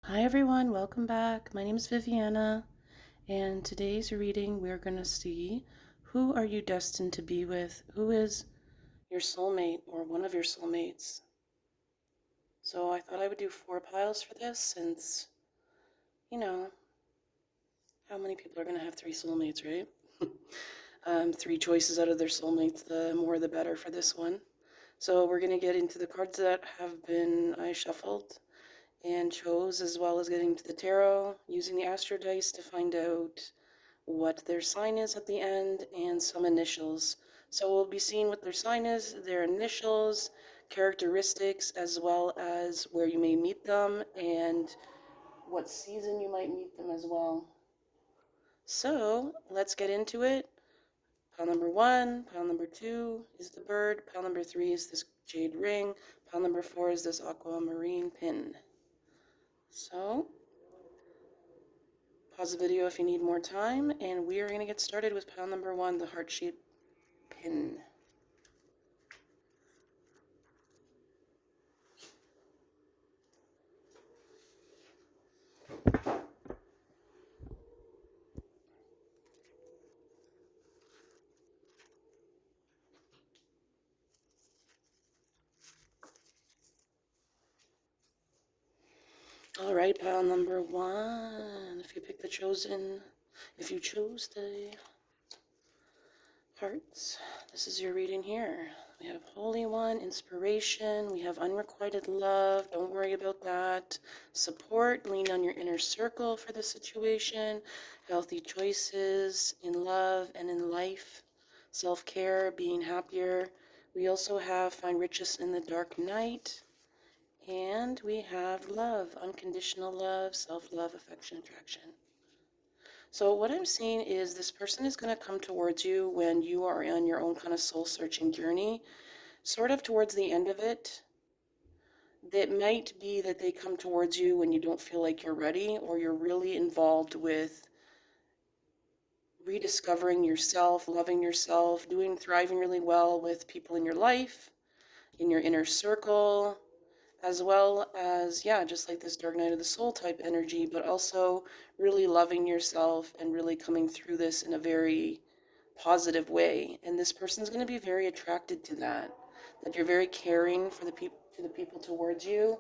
Hi everyone, welcome back. My name is Viviana, and today's reading we're going to see who are you destined to be with? Who is your soulmate or one of your soulmates? So I thought I would do 4 piles for this since, you know, how many people are going to have 3 soulmates, right? 3 choices out of their soulmates, the more the better for this one. So we're going to get into the cards that have been I shuffled and chose, as well as getting to the tarot, using the astro dice to find out what their sign is at the end, and some initials. So we'll be seeing what their sign is, their initials, characteristics, as well as where you may meet them and what season you might meet them as well. So let's get into it. Pile number 1, pile number 2 is the bird, pile number 3 is this jade ring, pile number 4 is this aquamarine pin. So pause the video if you need more time, and we are going to get started with pile number 1, the heart-shaped pin. All right, pile number 1. If you pick the chosen, if you chose the hearts, this is your reading here. We have Holy One, inspiration. We have unrequited love. Don't worry about that. Support, lean on your inner circle for the situation. Healthy choices in love and in life. Self-care, being happier. We also have find riches in the dark night. And we have love, unconditional love, self-love, affection, attraction. So what I'm seeing is this person is going to come towards you when you are on your own kind of soul-searching journey, sort of towards the end of it. That might be that they come towards you when you don't feel like you're ready, or you're really involved with rediscovering yourself, loving yourself, thriving really well with people in your life, in your inner circle, as well as, yeah, just like this dark night of the soul type energy, but also really loving yourself and really coming through this in a very positive way. And this person's going to be very attracted to that you're very caring for the people, to the people towards you,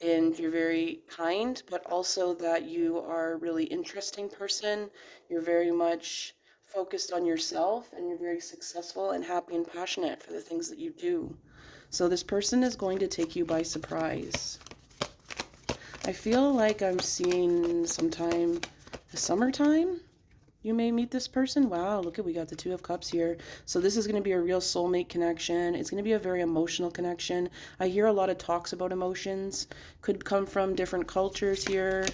and you're very kind, but also that you are a really interesting person. You're very much focused on yourself, and you're very successful and happy and passionate for the things that you do. So this person is going to take you by surprise. I feel like I'm seeing sometime the summertime you may meet this person. Wow, look at, we got the 2 of Cups here. So this is going to be a real soulmate connection. It's going to be a very emotional connection. I hear a lot of talks about emotions. Could come from different cultures here.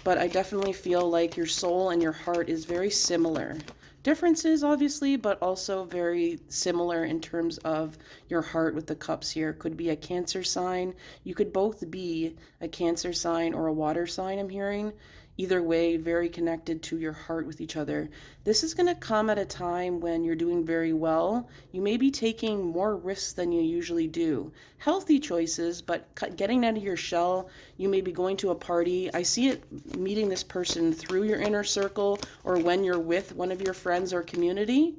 But I definitely feel like your soul and your heart is very similar. Differences, obviously, but also very similar in terms of your heart with the cups here. Could be a Cancer sign. You could both be a Cancer sign or a water sign, I'm hearing. Either way, very connected to your heart with each other. This is going to come at a time when you're doing very well. You may be taking more risks than you usually do. Healthy choices, but getting out of your shell. You may be going to a party. I see it meeting this person through your inner circle or when you're with one of your friends or community.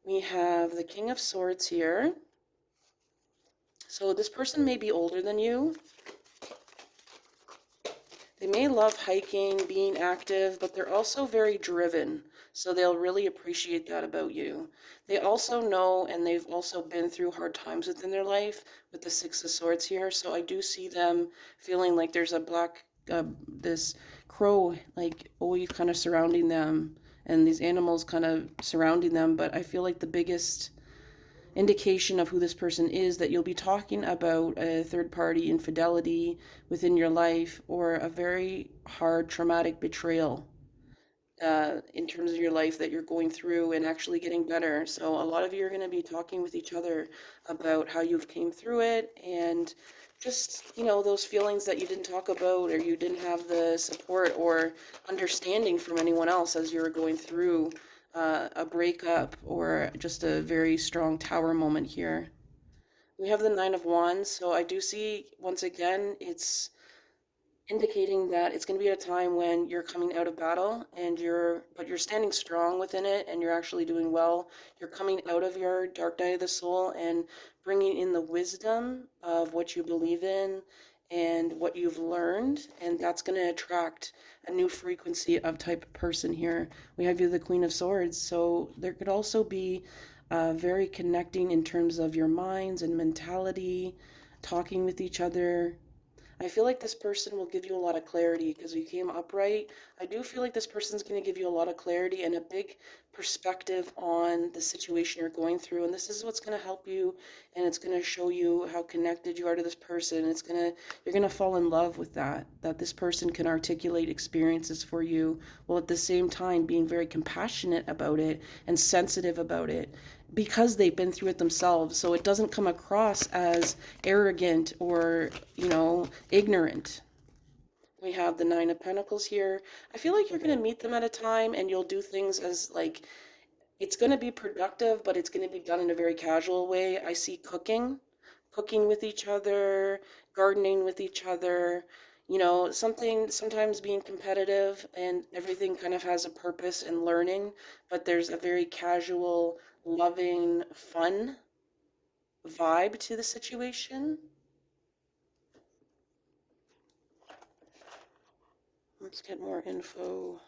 We have the King of Swords here. So this person may be older than you. They may love hiking, being active, but they're also very driven. So they'll really appreciate that about you. They also know, and they've also been through hard times within their life with the 6 of Swords here. So I do see them feeling like there's a this crow, like always kind of surrounding them, and these animals kind of surrounding them. But I feel like the biggest indication of who this person is, that you'll be talking about a third party infidelity within your life, or a very hard traumatic betrayal in terms of your life that you're going through and actually getting better. So a lot of you are going to be talking with each other about how you've came through it, and just, those feelings that you didn't talk about, or you didn't have the support or understanding from anyone else as you were going through a breakup or just a very strong tower moment here. We have the 9 of Wands, so I do see, once again, it's indicating that it's going to be at a time when you're coming out of battle and you're standing strong within it and you're actually doing well. You're coming out of your dark night of the soul and bringing in the wisdom of what you believe in and what you've learned, and that's going to attract a new frequency of type of person here. We have you the Queen of Swords, so there could also be very connecting in terms of your minds and mentality, talking with each other. I feel like this person will give you a lot of clarity because you came upright. I do feel like this person's going to give you a lot of clarity and a big perspective on the situation you're going through. And this is what's going to help you, and it's going to show you how connected you are to this person. You're going to fall in love with that this person can articulate experiences for you while at the same time being very compassionate about it and sensitive about it because they've been through it themselves. So it doesn't come across as arrogant or, ignorant. We have the Nine of Pentacles here. I feel like you're going to meet them at a time and you'll do things as like, it's going to be productive, but it's going to be done in a very casual way. I see cooking with each other, gardening with each other, sometimes being competitive, and everything kind of has a purpose and learning, but there's a very casual, loving, fun vibe to the situation. Let's get more info.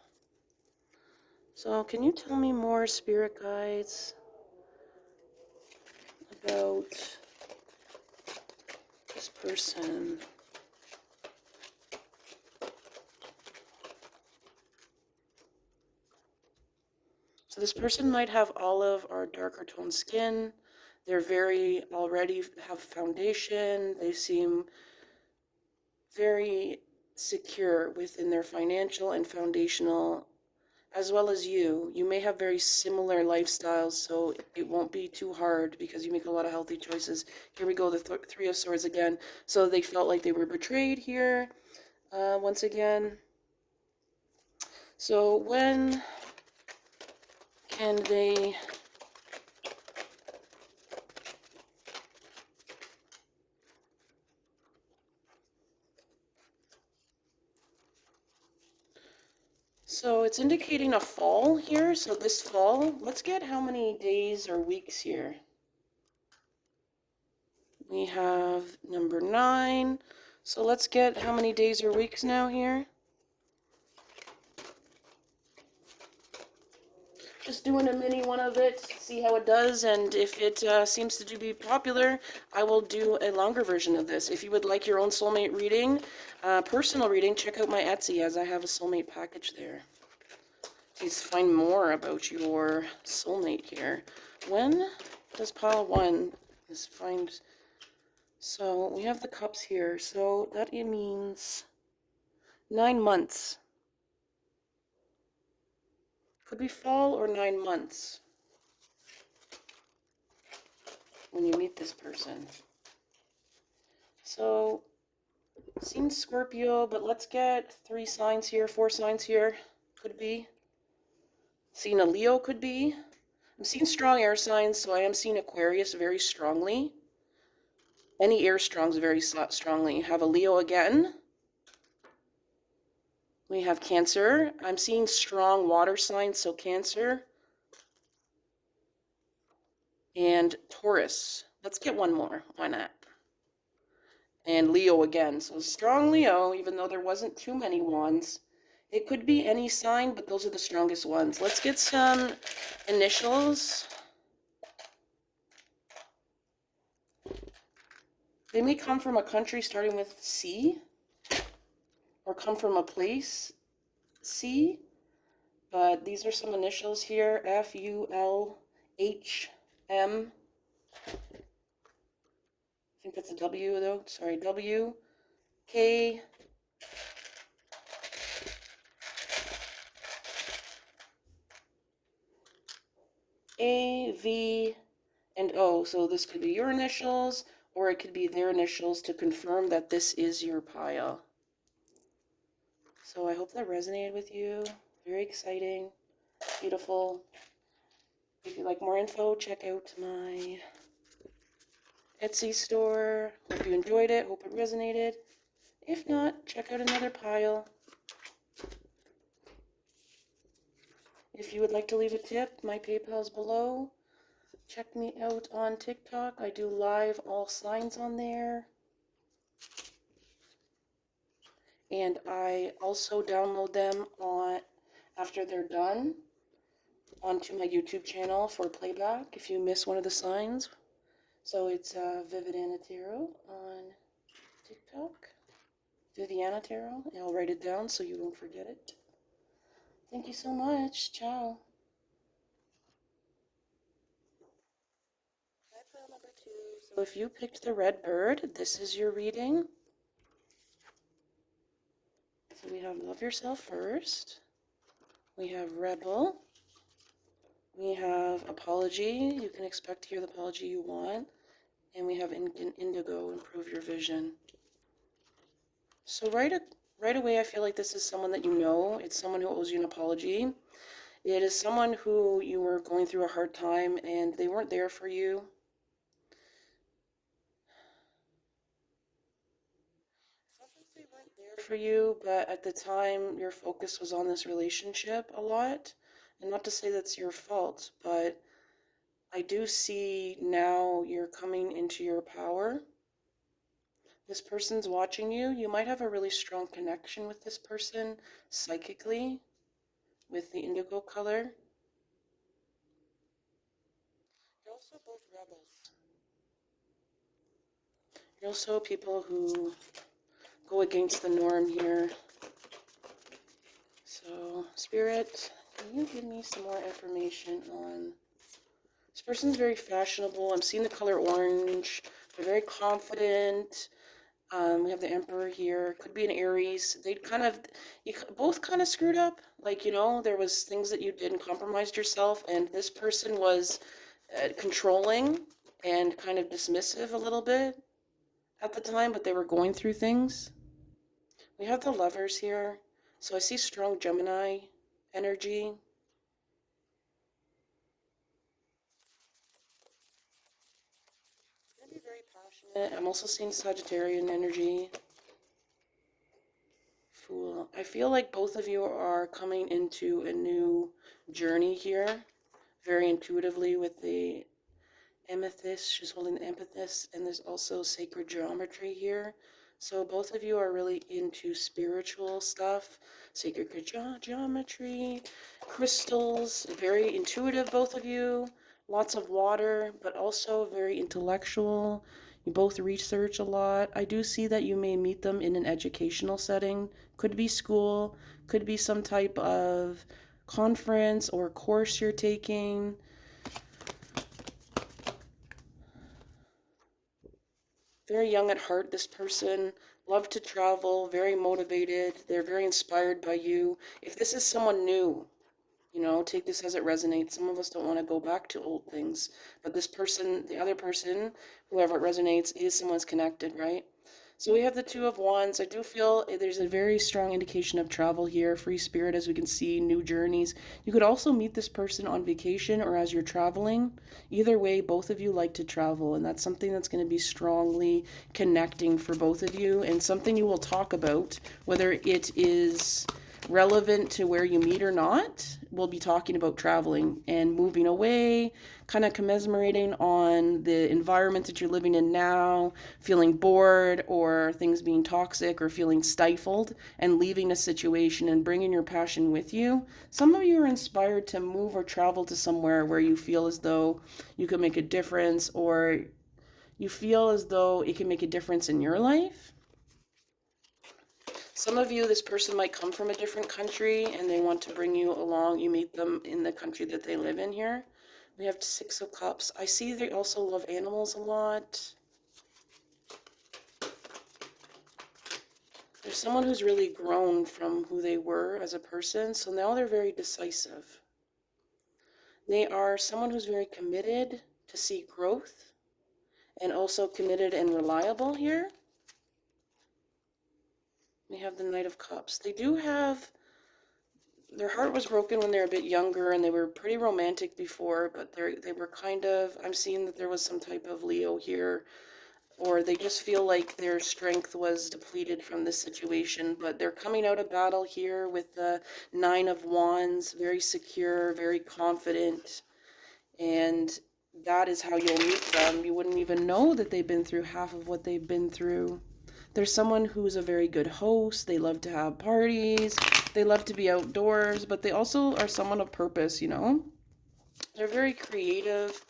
So, can you tell me more, spirit guides, about this person? So this person might have olive or darker toned skin. They're already have foundation. They seem very secure within their financial and foundational, as well as you. You may have very similar lifestyles, so it won't be too hard because you make a lot of healthy choices. Here we go, the Three of Swords again. So they felt like they were betrayed here, once again. So when can they So it's indicating a fall here. So this fall, let's get how many days or weeks here. We have number 9. So let's get how many days or weeks now here. Just doing a mini one of it, see how it does, and if it seems to be popular, I will do a longer version of this. If you would like your own soulmate reading, personal reading, check out my Etsy, as I have a soulmate package there. Please find more about your soulmate here. When does pile 1 find? So we have the cups here, so that it means 9 months. Could be fall or 9 months when you meet this person. So, seems Scorpio, but let's get 3 signs here, 4 signs here. Could be. Seeing a Leo could be. I'm seeing strong air signs, so I am seeing Aquarius very strongly. Any air strongs very strongly. Have a Leo again. We have Cancer. I'm seeing strong water signs, so Cancer. And Taurus. Let's get one more. Why not? And Leo again. So strong Leo, even though there wasn't too many ones. It could be any sign, but those are the strongest ones. Let's get some initials. They may come from a country starting with C, or come from a place C, but these are some initials here. Fulhm. I think that's a W though. Sorry, W, K, A, V, and O. So this could be your initials, or it could be their initials to confirm that this is your pile. So I hope that resonated with you. Very exciting, beautiful. If you'd like more info, check out my Etsy store. Hope you enjoyed it. Hope it resonated. If not, check out another pile. If you would like to leave a tip, my PayPal is below. Check me out on TikTok. I do live all signs on there. And I also download them on after they're done onto my YouTube channel for playback if you miss one of the signs. So it's Viviana Tarot on TikTok. Viviana Tarot. And I'll write it down so you won't forget it. Thank you so much. Ciao. Pile number 2. So if you picked the red bird, this is your reading. So we have Love Yourself First. We have Rebel. We have Apology. You can expect to hear the apology you want. And we have Indigo, Improve Your Vision. So right away, I feel like this is someone that you know. It's someone who owes you an apology. It is someone who you were going through a hard time and they weren't there for you. Sometimes they weren't there for you, but at the time, your focus was on this relationship a lot. And not to say that's your fault, but I do see now you're coming into your power. This person's watching you. You might have a really strong connection with this person psychically with the indigo color. You're also both rebels. You're also people who go against the norm here. So, Spirit, can you give me some more information on... This person's very fashionable. I'm seeing the color orange. They're very confident. We have the Emperor here. Could be an Aries. You both kind of screwed up. Like, you know, there was things that you did and compromised yourself, and this person was controlling and kind of dismissive a little bit at the time, but they were going through things. We have the Lovers here. So I see strong Gemini energy. It's going to be very passionate. I'm also seeing Sagittarian energy. Fool. I feel like both of you are coming into a new journey here, very intuitively with the amethyst. She's holding the amethyst, and there's also sacred geometry here. So both of you are really into spiritual stuff, sacred geometry, crystals, very intuitive, both of you. Lots of water, but also very intellectual. You both research a lot. I do see that you may meet them in an educational setting. Could be school, could be some type of conference or course you're taking. Very young at heart, this person. Love to travel, very motivated. They're very inspired by you. If this is someone new, you know, take this as it resonates. Some of us don't want to go back to old things. But this person, the other person, whoever it resonates, is someone's connected, right? So we have the Two of Wands. I do feel there's a very strong indication of travel here, free spirit, as we can see, new journeys. You could also meet this person on vacation or as you're traveling. Either way, both of you like to travel, and that's something that's going to be strongly connecting for both of you and something you will talk about, whether it is relevant to where you meet or not. We'll be talking about traveling and moving away, kind of commiserating on the environment that you're living in now, feeling bored or things being toxic or feeling stifled, and leaving a situation and bringing your passion with you. Some of you are inspired to move or travel to somewhere where you feel as though you can make a difference, or you feel as though it can make a difference in your life. Some of you, this person might come from a different country and they want to bring you along. You meet them in the country that they live in here. We have Six of Cups. I see they also love animals a lot. There's someone who's really grown from who they were as a person, so now they're very decisive. They are someone who's very committed to see growth and also committed and reliable here. We have the Knight of Cups. They do have, their heart was broken when they were a bit younger and they were pretty romantic before, but they were kind of, I'm seeing that there was some type of Leo here, or they just feel like their strength was depleted from this situation, but they're coming out of battle here with the Nine of Wands, very secure, very confident, and that is how you'll meet them. You wouldn't even know that they've been through half of what they've been through. There's someone who's a very good host. They love to have parties. They love to be outdoors, but they also are someone of purpose, you know? They're very creative.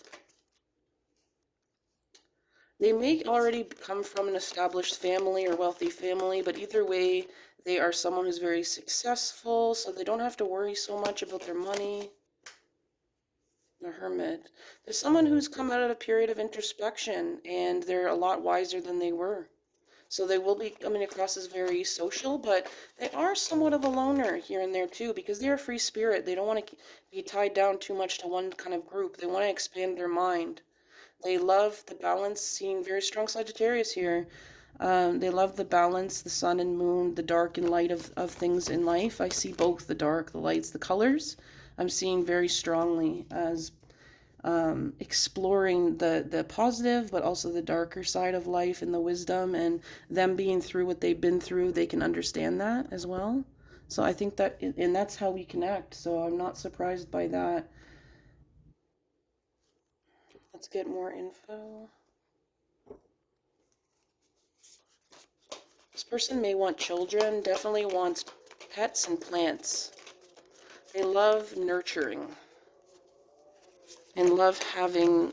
They may already come from an established family or wealthy family, but either way, they are someone who's very successful, so they don't have to worry so much about their money. The Hermit. There's someone who's come out of a period of introspection, and they're a lot wiser than they were. So they will be coming across as very social, but they are somewhat of a loner here and there too, because they're a free spirit. They don't want to be tied down too much to one kind of group. They want to expand their mind. They love the balance, seeing very strong Sagittarius here. They love the balance, the sun and moon, the dark and light of things in life. I see both the dark, the lights, the colors. I'm seeing very strongly as exploring the positive, but also the darker side of life and the wisdom, and them being through what they've been through, they can understand that as well. So I think that, and that's how we connect. So I'm not surprised by that. Let's get more info. This person may want children, definitely wants pets and plants. They love nurturing and love having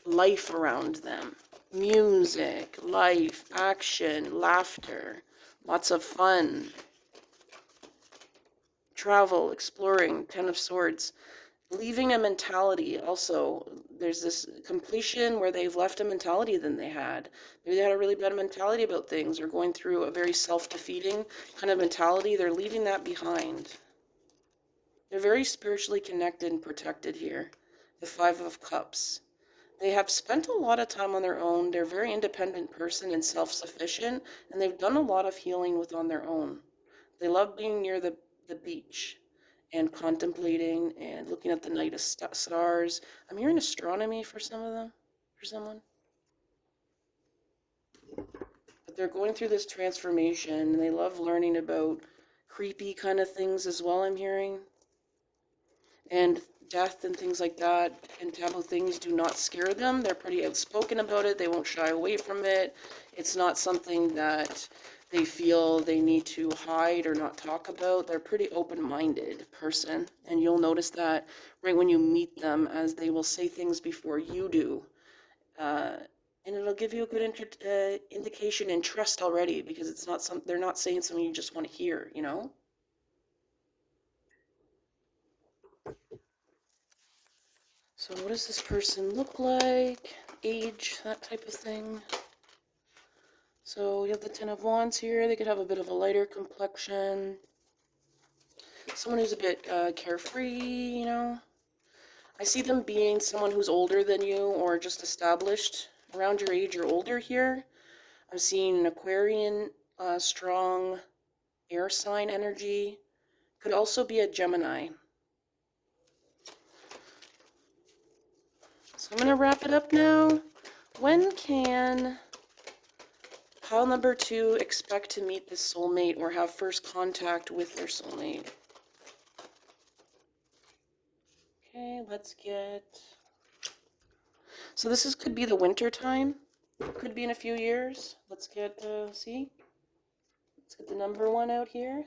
life around them. Music, life, action, laughter, lots of fun, travel, exploring, Ten of Swords. Leaving a mentality also. There's this completion where they've left a mentality than they had. Maybe they had a really bad mentality about things, or going through a very self-defeating kind of mentality. They're leaving that behind. They're very spiritually connected and protected here. The Five of Cups. They have spent a lot of time on their own. They're a very independent person and self-sufficient, and they've done a lot of healing with on their own. They love being near the beach and contemplating and looking at the night of stars. I'm hearing astronomy for some of them, for someone. But they're going through this transformation, and they love learning about creepy kind of things as well, I'm hearing. And death and things like that, and taboo things do not scare them. They're pretty outspoken about it. They won't shy away from it. It's not something that they feel they need to hide or not talk about. They're a pretty open-minded person, and you'll notice that right when you meet them, as they will say things before you do. And it'll give you a good indication and trust already, because it's not they're not saying something you just want to hear, you know? So what does this person look like? Age, that type of thing. So we have the Ten of Wands here. They could have a bit of a lighter complexion. Someone who's a bit carefree, you know. I see them being someone who's older than you, or just established around your age or older here. I'm seeing an Aquarian, strong air sign energy. Could also be a Gemini. So I'm going to wrap it up now. When can pile number 2 expect to meet this soulmate or have first contact with their soulmate? Okay, let's get... So this could be the winter time. Could be in a few years. Let's get, see? Let's get the number 1 out here.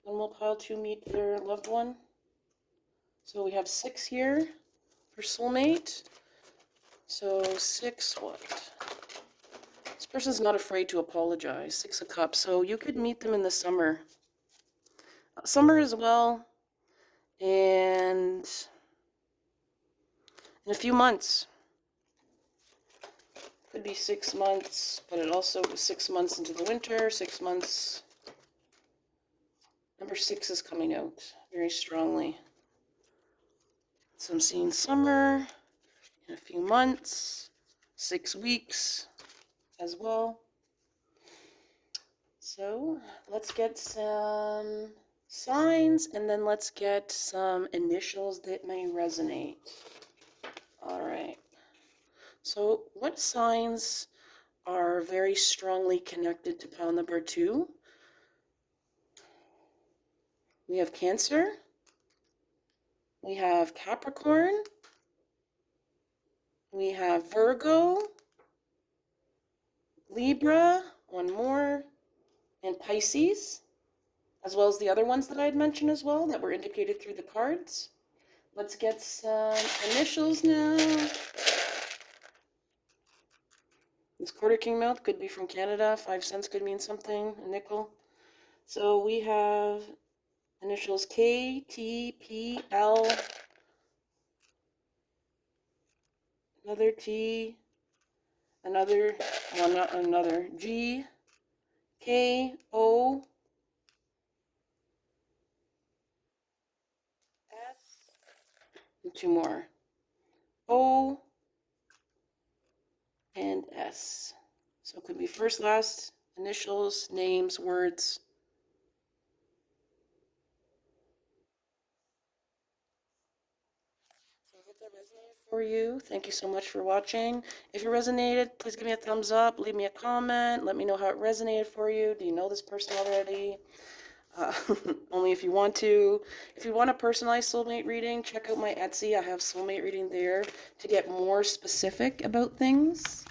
When will pile 2 meet their loved one? So we have 6 here for soulmate. So 6 what? This person's not afraid to apologize. 6 of Cups. So you could meet them in the summer. Summer as well. And in a few months. Could be 6 months, but it also was 6 months into the winter, 6 months. Number 6 is coming out very strongly. So I'm seeing summer in a few months, 6 weeks as well. So let's get some signs, and then let's get some initials that may resonate. All right. So, what signs are very strongly connected to pile number 2? We have Cancer, we have Capricorn, we have Virgo, Libra, one more, and Pisces, as well as the other ones that I had mentioned as well that were indicated through the cards. Let's get some initials now. This Quarter King mouth could be from Canada. 5 cents could mean something, a nickel. So we have initials K, T, P, L, another T, another, well, not another, G, K, O, S, and 2 more, O, and S. So it could be first, last, initials, names, words. So I hope that resonated for you. Thank you so much for watching. If it resonated, please give me a thumbs up, leave me a comment, let me know how it resonated for you. Do you know this person already? Uh, only if you want to. If you want a personalized soulmate reading, check out my Etsy. I have soulmate reading there to get more specific about things.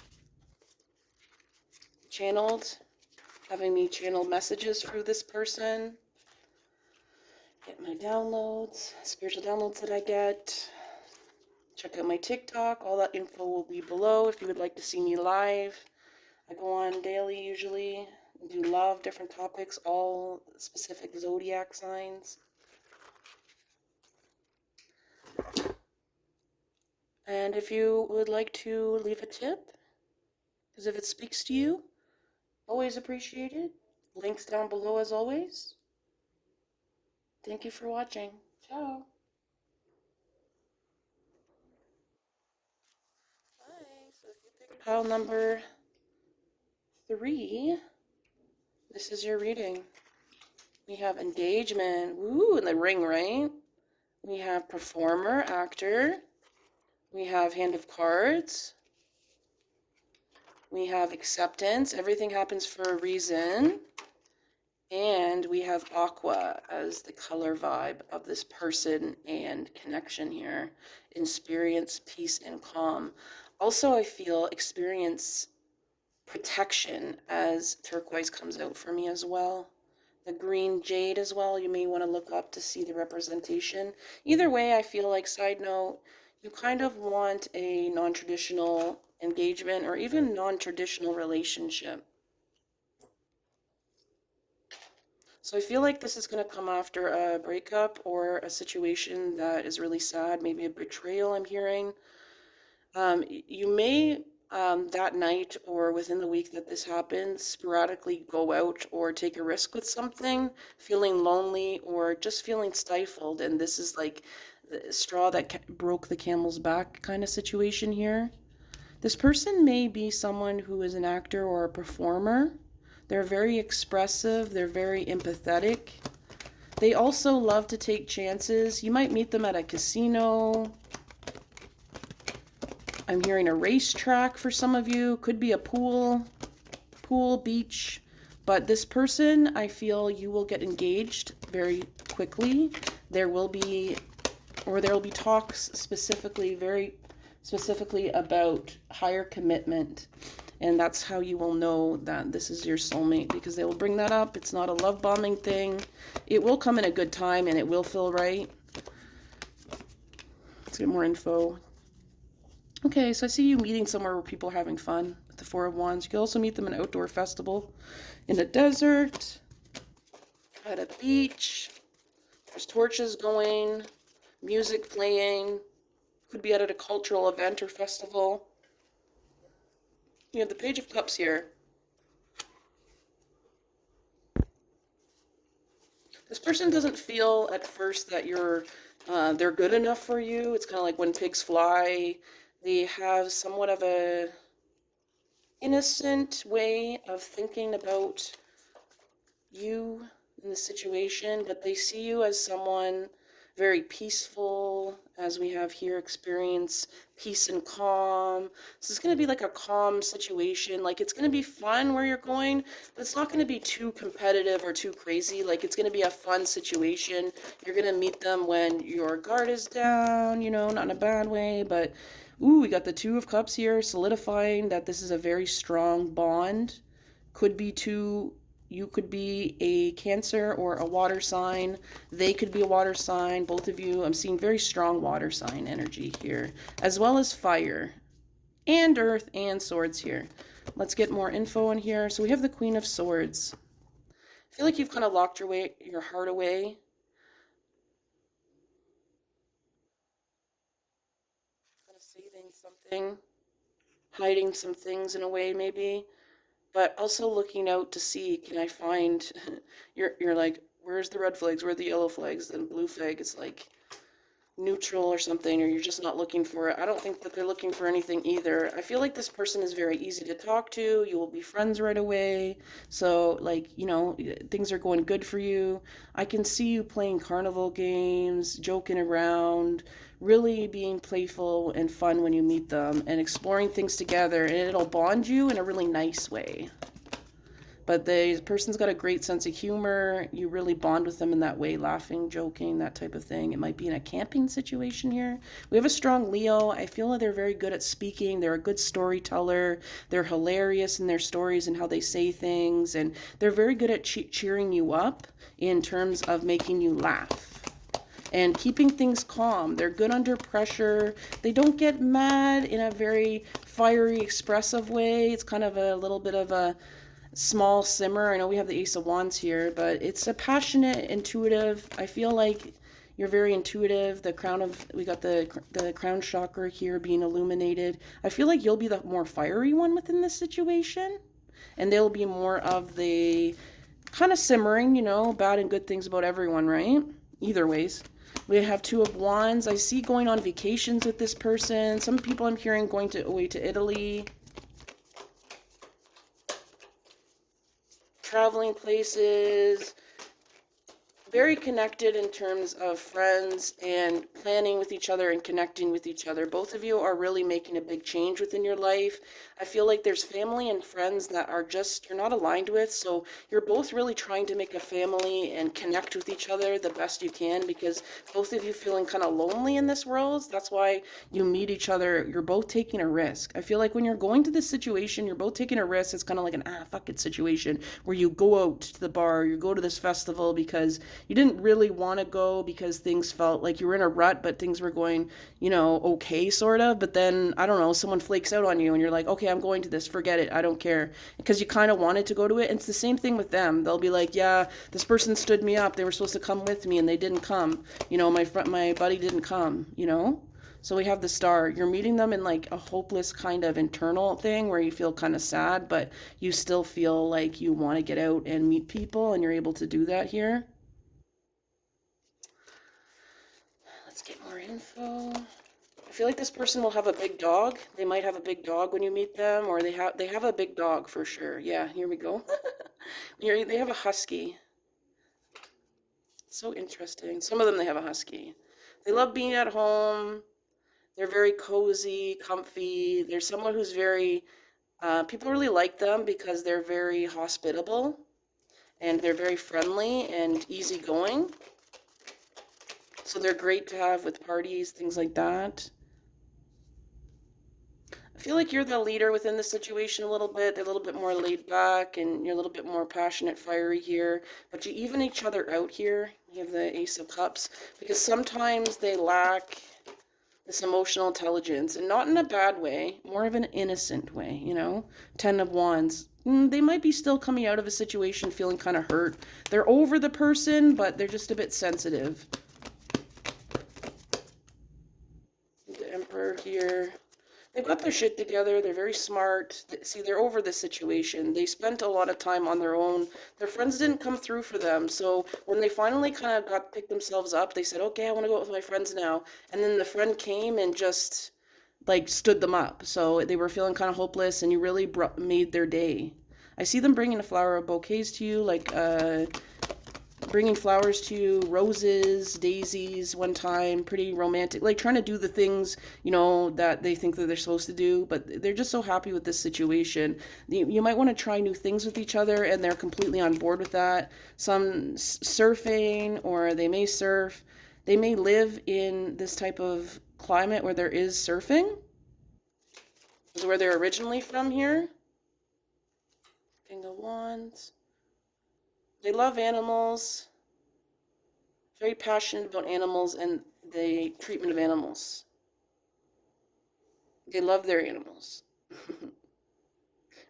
Channeled, having me channel messages through this person. Get my downloads, spiritual downloads that I get. Check out my TikTok. All that info will be below if you would like to see me live. I go on daily usually. Do love, different topics, all specific zodiac signs. And if you would like to leave a tip, because if it speaks to you, always appreciated. Links down below as always. Thank you for watching. Ciao. Hi. So if you picked pile number 3, this is your reading. We have engagement. Woo, in the ring, right? We have performer, actor. We have hand of cards. We have acceptance. Everything happens for a reason. And we have aqua as the color vibe of this person and connection here. Experience peace and calm. Also, I feel experience protection as turquoise comes out for me as well. The green jade as well, you may want to look up to see the representation. Either way, I feel like, side note, you kind of want a non-traditional engagement or even non-traditional relationship. So I feel like this is going to come after a breakup or a situation that is really sad, maybe a betrayal I'm hearing. You may, that night or within the week that this happens, sporadically go out or take a risk with something, feeling lonely or just feeling stifled. And this is like the straw that broke the camel's back kind of situation here. This person may be someone who is an actor or a performer. They're very expressive, they're very empathetic. They also love to take chances. You might meet them at a casino. I'm hearing a racetrack for some of you. Could be a pool, beach. But this person, I feel you will get engaged very quickly. There will be talks specifically, very specifically about higher commitment. And that's how you will know that this is your soulmate, because they will bring that up. It's not a love bombing thing. It will come in a good time and it will feel right. Let's get more info. Okay, so I see you meeting somewhere where people are having fun with the Four of Wands. You can also meet them in an outdoor festival, in the desert, at a beach. There's torches going, music playing. Could be at a cultural event or festival. You have the Page of Cups here. This person doesn't feel at first that they're good enough for you. It's kind of like when pigs fly. They have somewhat of a innocent way of thinking about you in the situation, but they see you as someone very peaceful, as we have here, experience peace and calm. So it's going to be like a calm situation. Like it's going to be fun where you're going, but it's not going to be too competitive or too crazy. Like it's going to be a fun situation. You're going to meet them when your guard is down, not in a bad way, but ooh, we got the Two of Cups here, solidifying that this is a very strong bond. Could be two, you could be a Cancer or a water sign. They could be a water sign, both of you. I'm seeing very strong water sign energy here, as well as fire and earth and swords here. Let's get more info in here. So we have the Queen of Swords. I feel like you've kind of locked your heart away. Kind of saving something, hiding some things in a way maybe, but also looking out to see, can I find, you're like, where's the red flags, where are the yellow flags, then blue flag is like neutral or something, or you're just not looking for it. I don't think that they're looking for anything either. I feel like this person is very easy to talk to. You will be friends right away. So, like, things are going good for you. I can see you playing carnival games, joking around, really being playful and fun when you meet them, and exploring things together, and it'll bond you in a really nice way. But the person's got a great sense of humor. You really bond with them in that way, laughing, joking, that type of thing. It might be in a camping situation here. We have a strong Leo. I feel like they're very good at speaking. They're a good storyteller. They're hilarious in their stories and how they say things. And they're very good at cheering you up in terms of making you laugh and keeping things calm. They're good under pressure. They don't get mad in a very fiery, expressive way. It's kind of a little bit of a small simmer. I know we have the Ace of Wands here, but it's a passionate, intuitive. I feel like you're very intuitive. We got the crown chakra here being illuminated. I feel like you'll be the more fiery one within this situation, and they'll be more of the kind of simmering, bad and good things about everyone, right? Either ways. We have Two of Wands. I see going on vacations with this person. Some people I'm hearing going away to Italy, traveling places, very connected in terms of friends and planning with each other and connecting with each other. Both of you are really making a big change within your life. I feel like there's family and friends that are just, you're not aligned with. So you're both really trying to make a family and connect with each other the best you can, because both of you feeling kind of lonely in this world. That's why you meet each other. You're both taking a risk. I feel like when you're going to this situation, you're both taking a risk. It's kind of like an fuck it situation where you go out to the bar, you go to this festival because you didn't really want to go because things felt like you were in a rut, but things were going, okay, sort of. But then, I don't know, someone flakes out on you and you're like, okay, I'm going to this, forget it, I don't care. Because you kind of wanted to go to it. And it's the same thing with them. They'll be like, yeah, this person stood me up. They were supposed to come with me and they didn't come. My buddy didn't come, So we have the Star. You're meeting them in like a hopeless kind of internal thing where you feel kind of sad, but you still feel like you want to get out and meet people, and you're able to do that here. Let's get more info. I feel like this person will have a big dog. They might have a big dog when you meet them, or they have a big dog for sure. Yeah, here we go. They have a husky. So interesting. Some of them, they have a husky. They love being at home. They're very cozy, comfy. They're someone who's very, people really like them because they're very hospitable and they're very friendly and easygoing. So they're great to have with parties, things like that. I feel like you're the leader within the situation a little bit. They're a little bit more laid back and you're a little bit more passionate, fiery here. But you even each other out here. You have the Ace of Cups, because sometimes they lack this emotional intelligence, and not in a bad way, more of an innocent way, Ten of Wands. They might be still coming out of a situation feeling kind of hurt. They're over the person, but they're just a bit sensitive. The Emperor here. They've got their shit together. They're very smart. See, they're over this situation. They spent a lot of time on their own. Their friends didn't come through for them. So when they finally kind of picked themselves up, they said, okay, I want to go out with my friends now. And then the friend came and just like stood them up. So they were feeling kind of hopeless, and you really made their day. I see them bringing a flower of bouquets to you, like bringing flowers to you, roses, daisies one time, pretty romantic, like trying to do the things, you know, that they think that they're supposed to do, but they're just so happy with this situation. You might want to try new things with each other, and they're completely on board with that. Some surfing, or they may surf. They may live in this type of climate where there is surfing. This is where they're originally from here. King of Wands. They love animals. Very passionate about animals and the treatment of animals. They love their animals.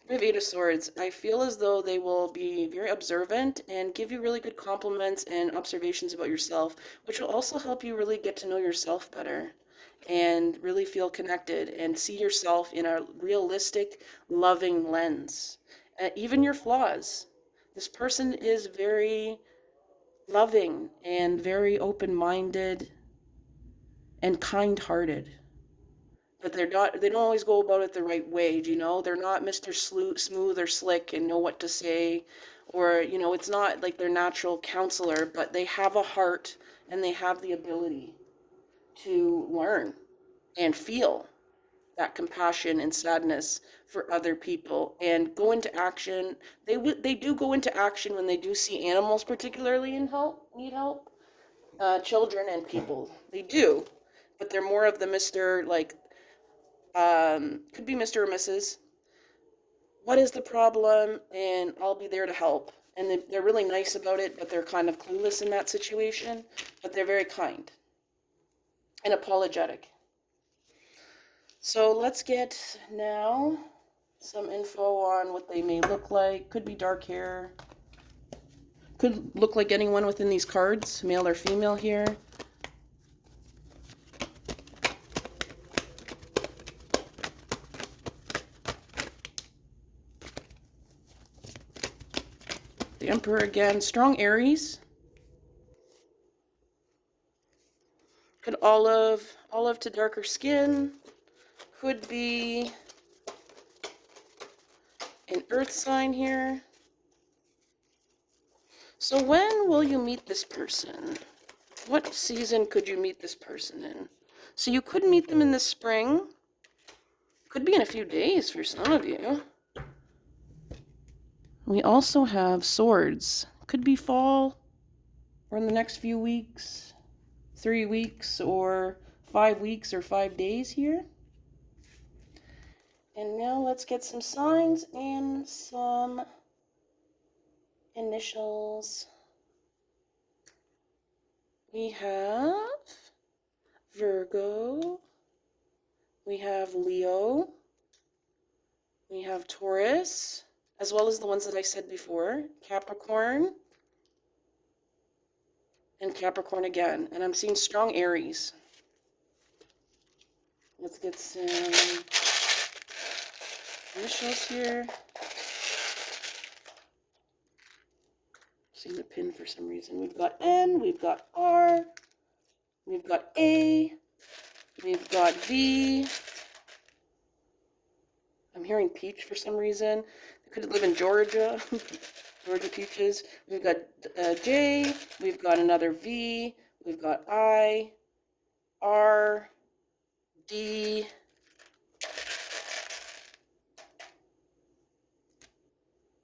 We have Eight of Swords. I feel as though they will be very observant and give you really good compliments and observations about yourself, which will also help you really get to know yourself better and really feel connected and see yourself in a realistic, loving lens. Even your flaws. This person is very loving and very open-minded and kind-hearted. But they don't always go about it the right way, you know? They're not Mr. Smooth or slick and know what to say, or, you know, it's not like their natural counselor, but they have a heart and they have the ability to learn and feel that compassion and sadness for other people and go into action. They do go into action when they do see animals particularly need help, children and people. They do, but they're more of the Mr. like, could be Mr. or Mrs. What is the problem? And I'll be there to help. And they're really nice about it, but they're kind of clueless in that situation. But they're very kind and apologetic. So let's get now some info on what they may look like. Could be dark hair. Could look like anyone within these cards, male or female here. The Emperor again, strong Aries. Could olive to darker skin. Could be an earth sign here. So when will you meet this person? What season could you meet this person in? So you could meet them in the spring. Could be in a few days for some of you. We also have swords. Could be fall, or in the next few weeks, 3 weeks, or 5 weeks, or 5 days here. And now let's get some signs and some initials. We have Virgo. We have Leo. We have Taurus, as well as the ones that I said before, Capricorn, and Capricorn again. And I'm seeing strong Aries. Let's get some initials here. Seeing the pin for some reason. We've got N, we've got R, we've got A, we've got V. I'm hearing peach for some reason. They could live in Georgia. Georgia peaches. We've got J, we've got another V, we've got I, R, D,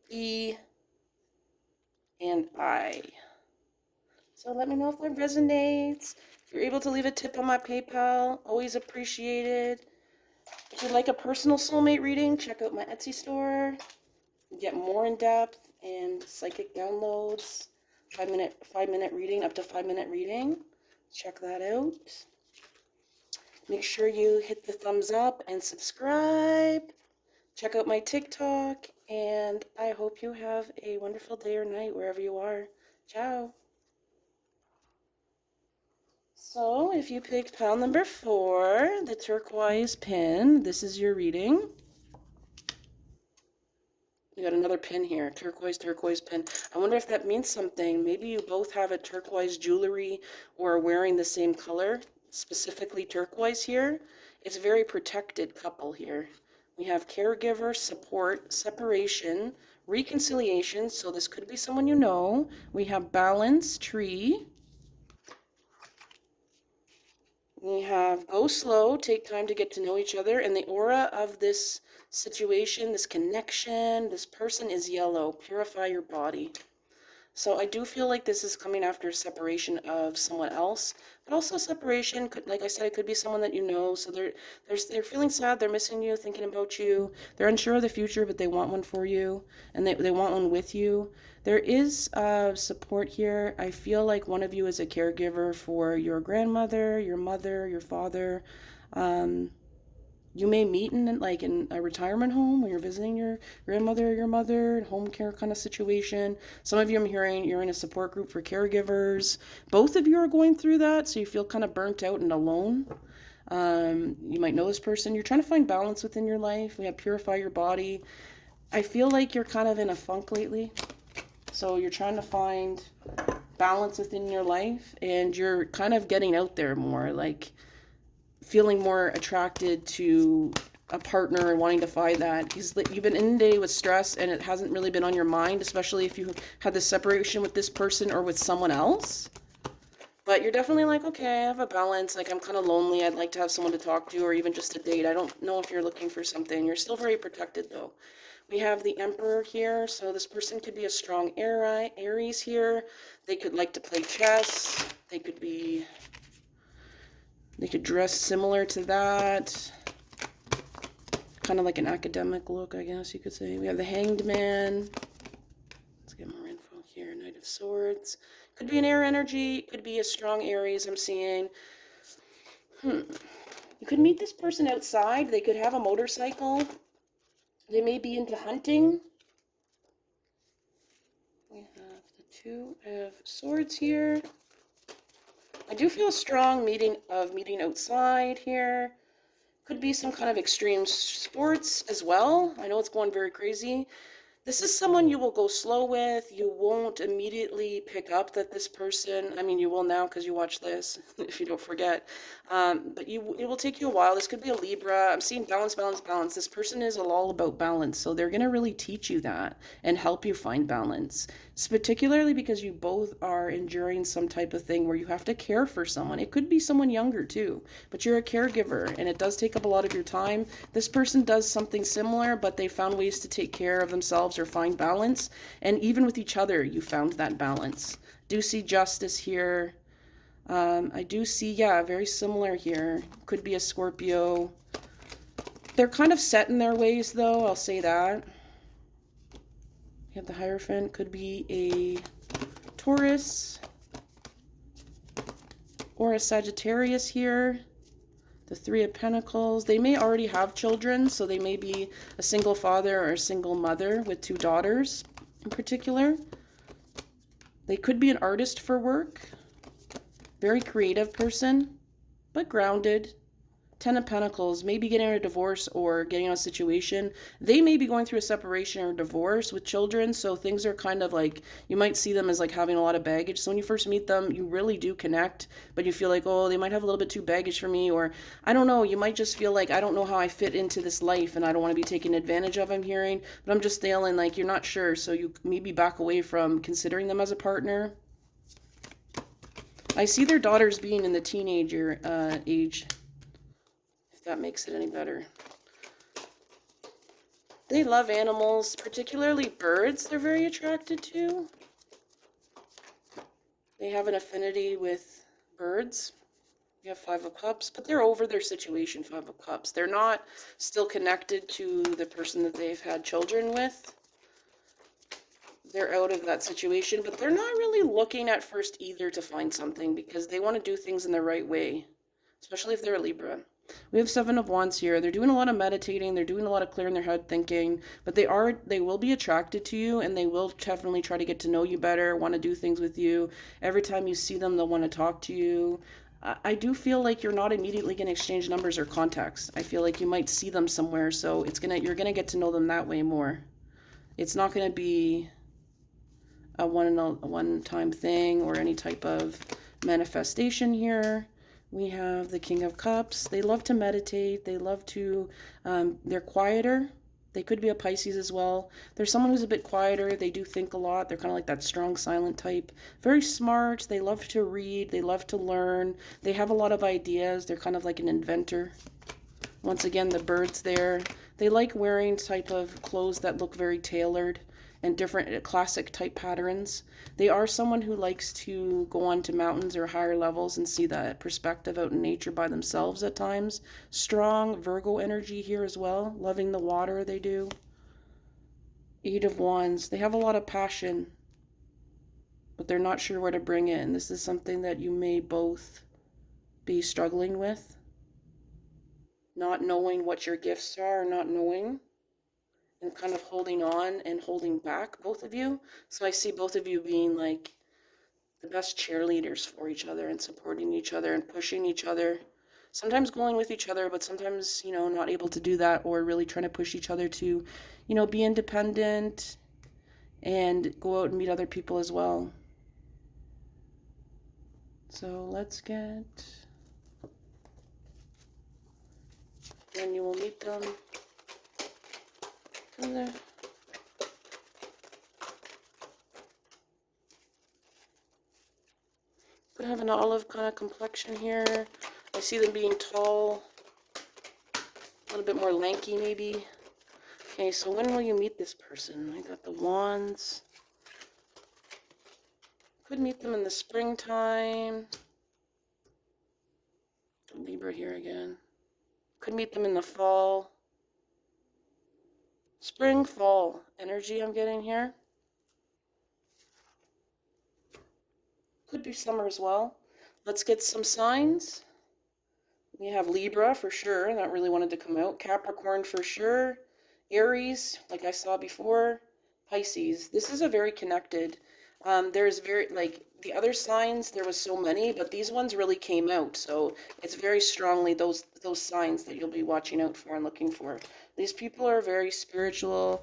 E, and I. So let me know if that resonates. If you're able to leave a tip on my PayPal, always appreciated. If you'd like a personal soulmate reading, check out my Etsy store. Get more in depth and psychic downloads. 5-minute reading, up to 5-minute reading. Check that out. Make sure you hit the thumbs up and subscribe. Check out my TikTok, and I hope you have a wonderful day or night wherever you are. Ciao. So if you picked pile number 4, the turquoise pin, this is your reading. You got another pin here, turquoise pin. I wonder if that means something. Maybe you both have a turquoise jewelry or are wearing the same color, specifically turquoise here. It's a very protected couple here. We have caregiver, support, separation, reconciliation. So this could be someone you know. We have balance, tree. We have go slow, take time to get to know each other. And the aura of this situation, this connection, this person is yellow. Purify your body. So I do feel like this is coming after separation of someone else, but also separation could, like I said, it could be someone that you know. So they're feeling sad, they're missing you, thinking about you. They're unsure of the future, but they want one for you, and they want one with you. There is support here. I feel like one of you is a caregiver for your grandmother, your mother, your father. Um, you may meet in a retirement home when you're visiting your grandmother or your mother, home care kind of situation. Some of you, I'm hearing, you're in a support group for caregivers. Both of you are going through that, so you feel kind of burnt out and alone. You might know this person. You're trying to find balance within your life. We have purify your body. I feel like you're kind of in a funk lately. So you're trying to find balance within your life, and you're kind of getting out there more, like feeling more attracted to a partner and wanting to find that, because you've been inundated with stress and it hasn't really been on your mind, especially if you had this separation with this person or with someone else. But you're definitely like, okay, I have a balance, like I'm kind of lonely, I'd like to have someone to talk to, or even just a date. I don't know if you're looking for something. You're still very protected though. We have the Emperor here, so this person could be a strong Aries here. They could like to play chess. They could dress similar to that. Kind of like an academic look, I guess you could say. We have the Hanged Man. Let's get more info here. Knight of Swords. Could be an air energy. Could be a strong Aries, I'm seeing. You could meet this person outside. They could have a motorcycle. They may be into hunting. We have the Two of Swords here. I do feel a strong meeting outside here. Could be some kind of extreme sports as well. I know it's going very crazy. This is someone you will go slow with. You won't immediately pick up that this person, I mean, you will now because you watch this, if you don't forget. But it will take you a while. This could be a Libra. I'm seeing balance, balance, balance. This person is all about balance. So they're going to really teach you that and help you find balance. It's particularly because you both are enduring some type of thing where you have to care for someone. It could be someone younger too, but you're a caregiver and it does take up a lot of your time. This person does something similar, but they found ways to take care of themselves or find balance. And even with each other, you found that balance. Do see justice here. I do see, yeah, very similar here. Could be a Scorpio. They're kind of set in their ways though, I'll say that. You have the Hierophant, could be a Taurus or a Sagittarius here. The Three of Pentacles. They may already have children, so they may be a single father or a single mother with two daughters in particular. They could be an artist for work. Very creative person, but grounded. Ten of Pentacles, maybe getting a divorce or getting out of a situation. They may be going through a separation or divorce with children, so things are kind of like, you might see them as like having a lot of baggage. So when you first meet them, you really do connect, but you feel like, oh, they might have a little bit too baggage for me, or I don't know, you might just feel like, I don't know how I fit into this life and I don't want to be taken advantage of, I'm hearing, but I'm just feeling like you're not sure, so you maybe back away from considering them as a partner. I see their daughters being in the teenager age. That makes it any better. They love animals, particularly birds they're very attracted to. They have an affinity with birds. We have Five of Cups, but they're over their situation, Five of Cups. They're not still connected to the person that they've had children with. They're out of that situation, but they're not really looking at first either to find something because they want to do things in the right way, especially if they're a Libra. We have Seven of Wands here. They're doing a lot of meditating. They're doing a lot of clearing their head thinking, but they will be attracted to you and they will definitely try to get to know you better, want to do things with you. Every time you see them, they'll want to talk to you. I do feel like you're not immediately going to exchange numbers or contacts. I feel like you might see them somewhere, so you're going to get to know them that way more. It's not going to be a one-time thing or any type of manifestation here. We have the King of Cups. They love to meditate. They love to, they're quieter. They could be a Pisces as well. There's someone who's a bit quieter. They do think a lot. They're kind of like that strong, silent type. Very smart. They love to read. They love to learn. They have a lot of ideas. They're kind of like an inventor. Once again, the birds there. They like wearing type of clothes that look very tailored and different classic type patterns. They are someone who likes to go onto mountains or higher levels and see that perspective out in nature by themselves at times. Strong Virgo energy here as well. Loving the water, they do. Eight of Wands. They have a lot of passion, but they're not sure where to bring it. And this is something that you may both be struggling with. Not knowing what your gifts are, not knowing, and kind of holding on and holding back, both of you. So I see both of you being like the best cheerleaders for each other and supporting each other and pushing each other. Sometimes going with each other, but sometimes, not able to do that, or really trying to push each other to, be independent and go out and meet other people as well. So let's get when you will meet them. Could have an olive kind of complexion here. I see them being tall, a little bit more lanky maybe. Okay, so when will you meet this person? I got the Wands. Could meet them in the springtime. Libra here again. Could meet them in the fall. Spring, fall energy I'm getting here. Could be summer as well. Let's get some signs. We have Libra for sure. That really wanted to come out. Capricorn for sure. Aries, like I saw before. Pisces. This is a very connected. There's very, like, the other signs, there was so many, but these ones really came out. So it's very strongly those signs that you'll be watching out for and looking for. These people are very spiritual.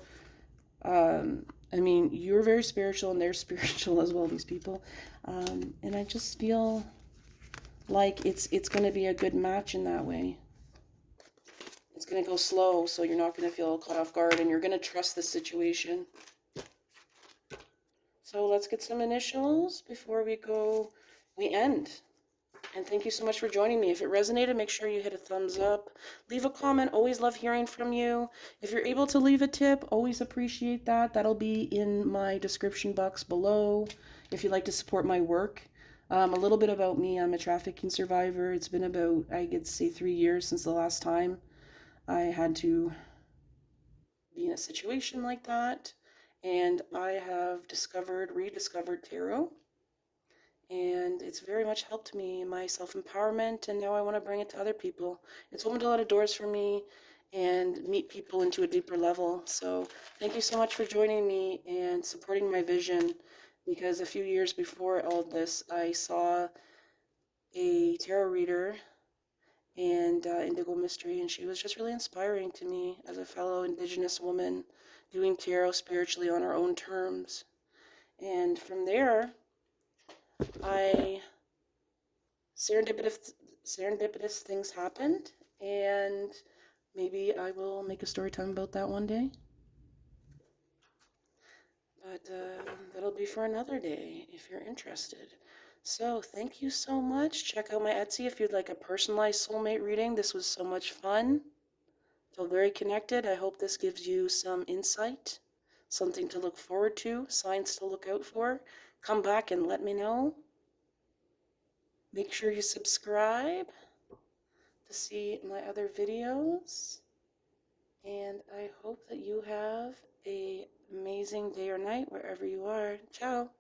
You're very spiritual and they're spiritual as well, these people. And I just feel like it's going to be a good match in that way. It's going to go slow, so you're not going to feel caught off guard, and you're going to trust the situation. So let's get some initials before we end. And thank you so much for joining me. If it resonated, make sure you hit a thumbs up. Leave a comment. Always love hearing from you. If you're able to leave a tip, always appreciate that. That'll be in my description box below if you'd like to support my work. A little bit about me. I'm a trafficking survivor. It's been about, I could say, 3 years since the last time I had to be in a situation like that. And I have rediscovered tarot. And it's very much helped me in my self-empowerment, and now I want to bring it to other people. It's opened a lot of doors for me and meet people into a deeper level. So thank you so much for joining me and supporting my vision, because a few years before all of this, I saw a tarot reader and Indigo Mystery, and she was just really inspiring to me as a fellow Indigenous woman doing tarot spiritually on her own terms. And from there, serendipitous things happened, and maybe I will make a story time about that one day. But that'll be for another day if you're interested. So thank you so much. Check out my Etsy if you'd like a personalized soulmate reading. This was so much fun. Feel very connected. I hope this gives you some insight, something to look forward to, signs to look out for. Come back and let me know. Make sure you subscribe to see my other videos. And I hope that you have an amazing day or night wherever you are. Ciao.